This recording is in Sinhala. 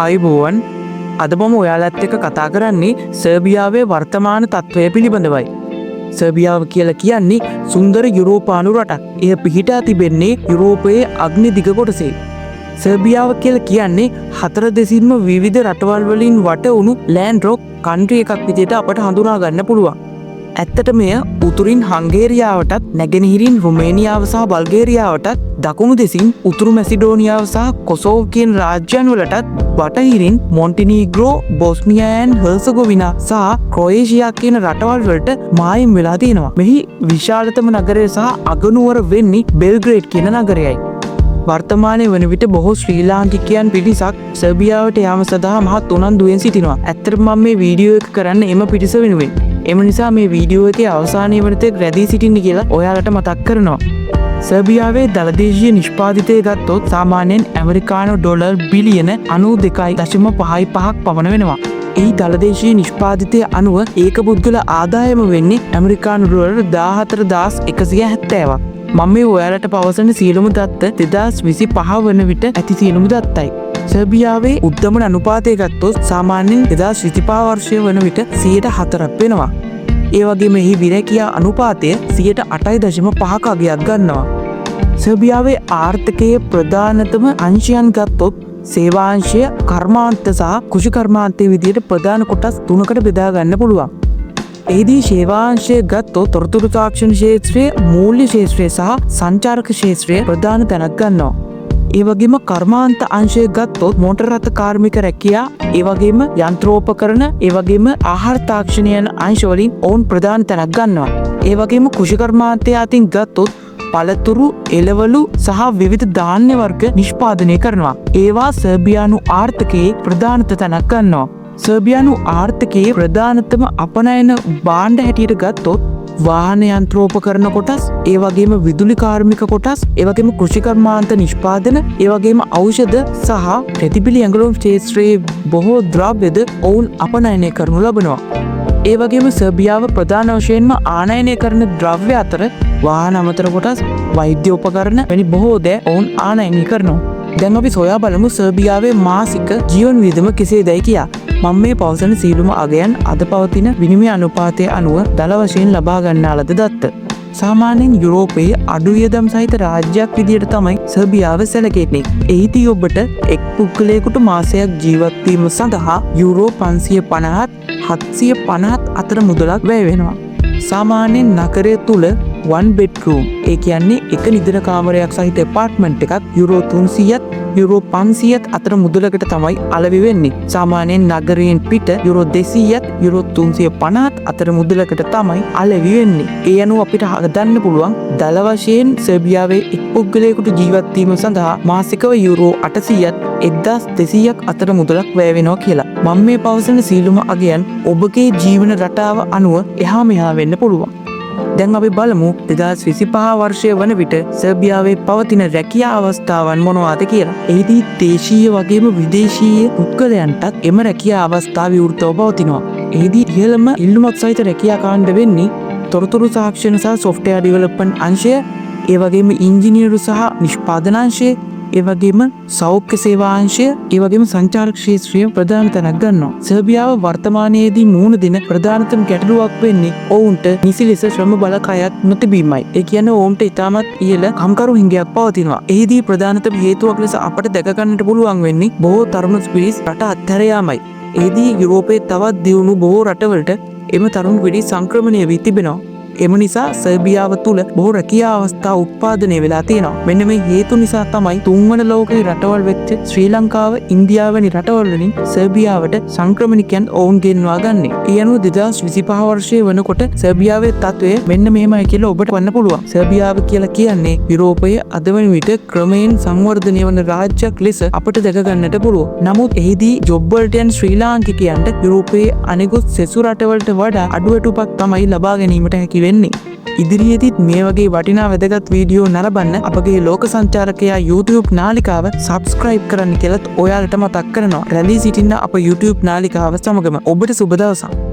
ආයුබෝවන් අද මම ඔයාලත් එක්ක කතා කරන්නේ සර්බියාවේ වර්තමාන තත්ත්වය පිළිබඳවයි. සර්බියාව කියලා කියන්නේ සුන්දර යුරෝපානු රටක්. එය පිහිටා තිබෙන්නේ යුරෝපයේ අග්නි දිග කොටසේ. සර්බියාව කියලා කියන්නේ හතර දෙසින්ම විවිධ රටවල් වලින් වට වුණු ලෑන්ඩ් රොක් කන්ට්‍රි එකක් විදිහට අපට හඳුනා ගන්න පුළුවන්. ඇත්තට මෙය උතුරින් හංගේරියාවටත් නැගෙනහිරින් රුමේනියාව සහ බල්ගේරියාවටත් දකුණු දෙසින් උතුරු මැසිඩෝනියාව සහ කොසෝව් කියන රාජ්‍යයන් වලටත් බටහිරින් මොන්ටිනීග්‍රෝ, බොස්නියා ඇන්ඩ් හර්සගෝවිනා සහ ක්‍රොයේෂියා කියන රටවල් වලට මායිම් වෙලා තියෙනවා. මෙහි විශාලතම නගරය සහ අගනුවර වෙන්නේ බෙල්ග්‍රේඩ් කියන නගරයයි. වර්තමානයේ වන විට බොහෝ ශ්‍රී ලාංකිකයන් පිරිසක් සර්බියාවට යාම සඳහා මහත් උනන්දුවෙන් සිටිනවා. ඇත්තටම මම මේ වීඩියෝ එක කරන්න එම පිරිස වෙනුවෙන්. එම නිසා මේ වීඩියෝ එකේ අවසානයේ වනතෙක් රැඳී සිටින්න කියලා ඔයාලට මතක් කරනවා. සර්බියාවේ දළදේශීය නිෂ්පාදිතය ගත්තොත් සාමාන්‍යයෙන් ඇමරිකානු ඩොලර් බිලියන 92.5ක් පමණ වෙනවා. ඒ දළදේශීය නිෂ්පාදිතය අනුව ඒක පුද්ගල ආදායම වෙන්නේ ඇමරිකානු ඩොලර් 14,170ක්. මම මේ ඔයාලට පවසන සියලුම දත්ත 2025 වන විට ඇති සියලුම දත්තයි. සර්බියාවේ උද්දමන අනුපාතය ගත්තොත් සාමාන්‍යයෙන් 2025 වර්ෂය වන විට 4% වෙනවා. ඒ වගේම එහි විරැකියා අනුපාතය 8.5%ක අගයක් ගන්නවා. සර්බියාවේ ආර්ථිකයේ ප්‍රධානතම අංශයන් ගත්තොත් සේවාංශය, කර්මාන්ත සහ කෘෂිකර්මාන්තයේ විදිහට ප්‍රධාන කොටස් තුනකට බෙදා ගන්න පුළුවන්. එහිදී සේවාංශය ගත්තොත් තොරතුරු තාක්ෂණ ක්ෂේත්‍රය, මූල්‍ය ක්ෂේත්‍රය සහ සංචාරක ක්ෂේත්‍රය ප්‍රධාන තැනක් ගන්නවා. ඒ වගේම කර්මාන්ත අංශය ගත්තොත් මෝටර රථ කාර්මික රැකියා, ඒ වගේම යන්ත්‍රෝපකරණ, ඒ වගේම ආහාර තාක්ෂණ යන අංශවලින් ඔවුන් ප්‍රධාන තැනක් ගන්නවා. ඒ වගේම කෘෂිකර්මාන්තය අතින් ගත්තොත් පළතුරු, එළවලු සහ විවිධ ධාන්‍ය වර්ග නිෂ්පාදනය කරනවා. ඒවා සර්බියානු ආර්ථිකයේ ප්‍රධානත තැනක් ගන්නවා. සර්බියානු ආර්ථිකයේ ප්‍රධානතම අපනයන භාණ්ඩ හැටියට ගත්තොත් වාහන යන්ත්‍රෝපකරණ කොටස්, ඒ වගේම විදුලි කාර්මික කොටස්, ඒ වගේම කෘෂිකර්මාන්ත නිෂ්පාදන, ඒ වගේම ඖෂධ සහ ප්‍රතිපිලි ඇඟලුම් ක්ෂේත්‍රයේ බොහෝ ද්‍රව්‍යද ඔවුන් අපනයනය කරනු ලබනවා. ඒ වගේම සර්බියාව ප්‍රධාන වශයෙන්ම ආනයනය කරන ද්‍රව්‍ය අතර වාහන අමතර කොටස්, වෛද්‍ය උපකරණ වැනි බොහෝ දෑ ඔවුන් ආනයනය කරනවා. දැන් අපි සොයා බලමු සර්බියාවේ මාසික ජීවන වියදම කෙසේදයි කියා. මම මේ පවසන සීලුම අගයන් අද පවතින විනිමය අනුපාතය අනුව දල වශයෙන් ලබා ගන්නා ලද දත්ත. සාමාන්‍යයෙන් යුරෝපයේ අඩු වියදම් සහිත රාජ්‍යයක් විදියට තමයි සර්බියාව සැලකෙන්නේ. එහිදී ඔබට එක් පුද්ගලයෙකුට මාසයක් ජීවත් වීම සඳහා යුරෝ 550-750 අතර මුදලක් වැය වෙනවා. සාමාන්‍යයෙන් නගරය තුල one bedroom, ඒ කියන්නේ එක නිදන කාමරයක් සහිත ඇපාර්ට්මන්ට් එකක් යුරෝ 300ත් යුරෝ 500ත් අතර මුදලකට තමයි අලෙවි වෙන්නේ. සාමාන්‍යයෙන් නගරයෙන් පිට යුරෝ 200ත් යුරෝ 350ත් අතර මුදලකට තමයි අලෙවි වෙන්නේ. ඒ අනුව අපිට හදන්න පුළුවන් දල වශයෙන් සර්බියාවේ එක් පුද්ගලයෙකුට ජීවත් වීම සඳහා මාසිකව යුරෝ 800ත් 1200ක් අතර මුදලක් වැය වෙනවා කියලා. මම මේ පවසන සීලුම අගයන් ඔබගේ ජීවන රටාව අනුව එහා මෙහා වෙන්න පුළුවන්. දැන් අපි බලමු 2025 වර්ෂය වන විට සර්බියාවේ පවතින රැකියා අවස්ථාවන් මොනවාද කියලා. එහිදී දේශීය වගේම විදේශීය පුද්ගලයන්ටත් එම රැකියා අවස්ථා විවෘතව පවතිනවා. එහිදී ඉහළම ඉල්ලුමක් සහිත රැකියා කාණ්ඩ වෙන්නේ තොරතුරු තාක්ෂණ සහ සොෆ්ට්වෙයාර් ඩෙවලොප්මන්ට් අංශය, ඒ වගේම ඉංජිනේරු සහ නිෂ්පාදන අංශය, ඒ වගේම සෞඛ්‍ය සේවා අංශය, ඒ වගේම සංචාරක ක්ෂේත්‍රය ප්‍රධාන තැනක් ගන්නවා. සර්බියාව වර්තමානයේදී මුහුණ දෙන ප්‍රධානතම ගැටලුවක් වෙන්නේ ඔවුන්ට නිසි ලෙස ශ්‍රම බල කයක් නොතිබීමයි. ඒ කියන්නේ ඔවුන්ට ඉතාමත් ඉහළ කම්කරු හිඟයක් පවතිනවා. එහිදී ප්‍රධානතම හේතුවක් ලෙස අපට දැක ගන්නට පුළුවන් වෙන්නේ බොහෝ තරුණ පිරිස් රට අත්හැර යාමයි. එහිදී යුරෝපයේ තවත් දියුණු බොහෝ රටවලට එම තරුණ පිරිස් සංක්‍රමණය වී තිබෙනවා. එම නිසා සර්බියාව තුළ බොහෝ රැකියා අවස්ථා උත්පාදනය වෙලා තියෙනවා. මෙන්න මේ හේතු නිසා තමයි තුන්වන ලෝකයේ රටවල් වෙච්ච ශ්‍රී ලංකාව, ඉන්දියාව වැනි රටවල් වලින් සර්බියාවට සංක්‍රමණිකයන් ඔවුන් ගෙන්වා ගන්නෙ. ඒ අනුව 2025 වර්ෂයේ වෙනකොට සර්බියාවේ තත්ත්වය මෙන්න මෙහෙමයි කියලා ඔබට වන්න පුළුවන්. සර්බියාව කියලා කියන්නේ යුරෝපයේ අද වන විට ක්‍රමයෙන් සංවර්ධනය වන රාජ්‍යයක් ලෙස අපට දැක ගන්නට පුළුවන්. නමුත් එහිදී ජොබ් වලට යන ශ්‍රී ලාංකිකයන්ට යුරෝපයේ අනෙකුත් සෙසු රටවලට වඩා අඩුවටුපක් තමයි ලබා ගැනීමට හැකි වෙන්නේ. ඉදිරියේදීත් මේ වගේ වටිනා වැදගත් වීඩියෝ නරඹන්න අපගේ ලෝක සංචාරකයා YouTube නාලිකාව subscribe කරන්න කියලාත් ඔයාලට මතක් කරනවා. රැඳී සිටින්න අප YouTube නාලිකාව සමගම. ඔබට සුබ දවසක්.